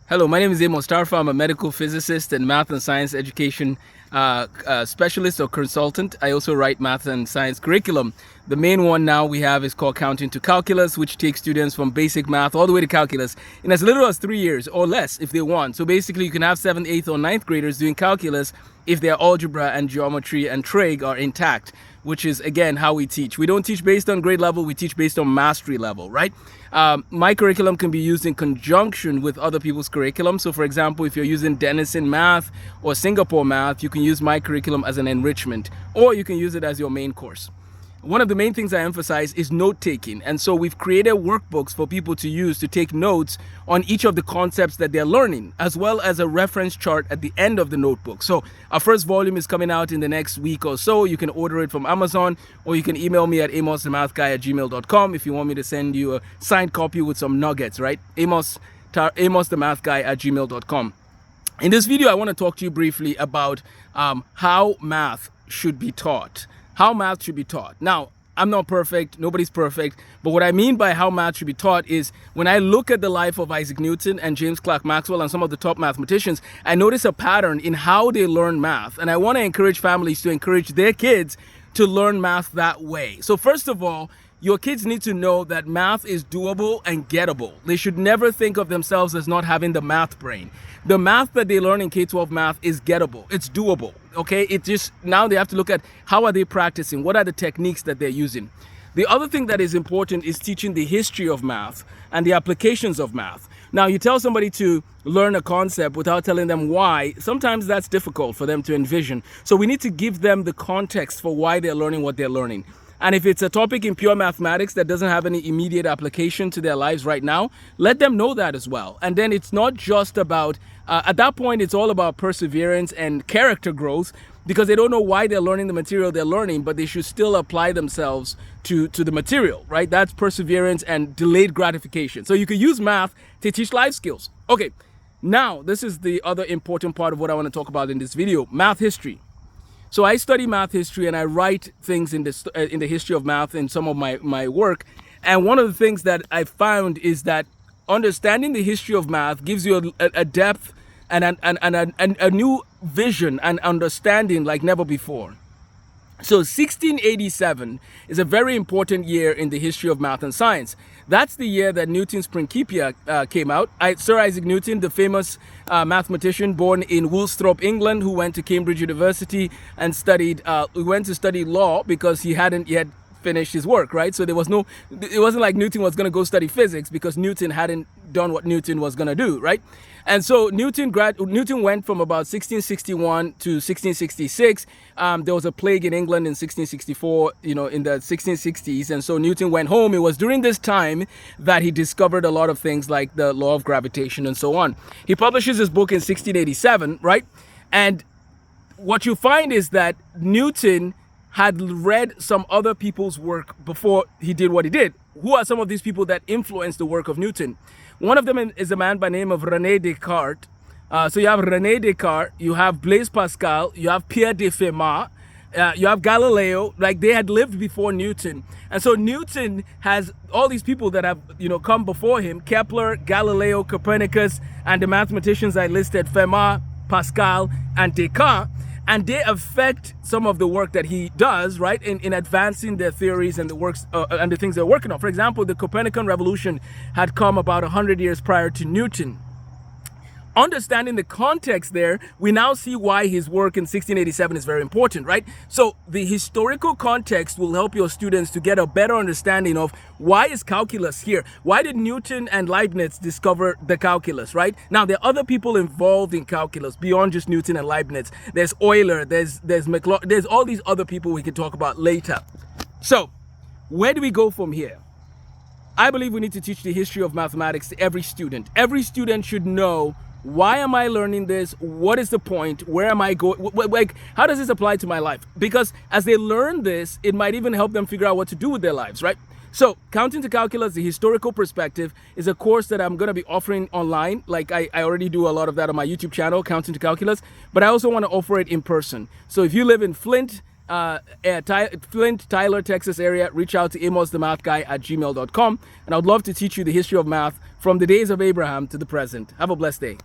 Hello, my name is Amos Tarfa. I'm a medical physicist and math and science education specialist or consultant. I also write math and science curriculum. The main one now we have is called Counting to Calculus, which takes students from basic math all the way to calculus in as little as 3 years or less if they want. So basically you can have 7th, 8th or 9th graders doing calculus if their algebra and geometry and trig are intact, which is again how we teach. We don't teach based on grade level, we teach based on mastery level, right? My curriculum can be used in conjunction with other people's curriculum. So for example, if you're using Denison math or Singapore math, you can use my curriculum as an enrichment, or you can use it as your main course. One of the main things I emphasize is note taking. And so we've created workbooks for people to use to take notes on each of the concepts that they're learning, as well as a reference chart at the end of the notebook. So our first volume is coming out in the next week or so. You can order it from Amazon, or you can email me at amosthemathguy@gmail.com if you want me to send you a signed copy with some nuggets, right? amosthemathguy@gmail.com. In this video, I want to talk to you briefly about how math should be taught. How math should be taught. Now, I'm not perfect, nobody's perfect, but what I mean by how math should be taught is when I look at the life of Isaac Newton and James Clerk Maxwell and some of the top mathematicians, I notice a pattern in how they learn math. And I want to encourage families to encourage their kids to learn math that way. So first of all, your kids need to know that math is doable and gettable. They should never think of themselves as not having the math brain. The math that they learn in K-12 math is gettable. It's doable, okay? It just, now they have to look at how are they practicing? What are the techniques that they're using? The other thing that is important is teaching the history of math and the applications of math. Now, you tell somebody to learn a concept without telling them why. Sometimes that's difficult for them to envision. So we need to give them the context for why they're learning what they're learning. And if it's a topic in pure mathematics that doesn't have any immediate application to their lives right now, let them know that as well. And then it's not just about, at that point, it's all about perseverance and character growth, because they don't know why they're learning the material they're learning, but they should still apply themselves to the material, right? That's perseverance and delayed gratification. So you could use math to teach life skills. Okay, now this is the other important part of what I want to talk about in this video, math history. So I study math history and I write things in the history of math in some of my work. And one of the things that I found is that understanding the history of math gives you a depth and a new vision and understanding like never before. So 1687 is a very important year in the history of math and science. That's the year that Newton's Principia came out. Sir Isaac Newton, the famous mathematician born in Woolsthorpe, England, who went to Cambridge University and went to study law because he hadn't yet finished his work, right? So it wasn't like Newton was going to go study physics because Newton hadn't done what Newton was going to do, right? And so Newton went from about 1661 to 1666. There was a plague in England in 1664, in the 1660s. And so Newton went home. It was during this time that he discovered a lot of things like the law of gravitation and so on. He publishes his book in 1687, right? And what you find is that Newton had read some other people's work before he did what he did. Who are some of these people that influenced the work of Newton? One of them is a man by the name of René Descartes. So you have René Descartes, you have Blaise Pascal, you have Pierre de Fermat, you have Galileo. Like, they had lived before Newton. And so Newton has all these people that have, come before him: Kepler, Galileo, Copernicus, and the mathematicians I listed, Fermat, Pascal, and Descartes. And they affect some of the work that he does, right, in advancing their theories and the works and the things they're working on. For example, the Copernican revolution had come about 100 years prior to Newton. Understanding the context there, we now see why his work in 1687 is very important, right? So the historical context will help your students to get a better understanding of why is calculus here? Why did Newton and Leibniz discover the calculus, right? Now, there are other people involved in calculus beyond just Newton and Leibniz. There's Euler, there's Maclaurin, there's all these other people we can talk about later. So where do we go from here? I believe we need to teach the history of mathematics to every student. Every student should know, why am I learning this? What is the point? Where am I going? Like, how does this apply to my life? Because as they learn this, it might even help them figure out what to do with their lives, right? So Counting to Calculus, the historical perspective, is a course that I'm going to be offering online. Like, I already do a lot of that on my YouTube channel, Counting to Calculus, but I also want to offer it in person. So if you live in Flint, Tyler, Texas area, reach out to amosthemathguy@gmail.com, and I would love to teach you the history of math from the days of Abraham to the present. Have a blessed day.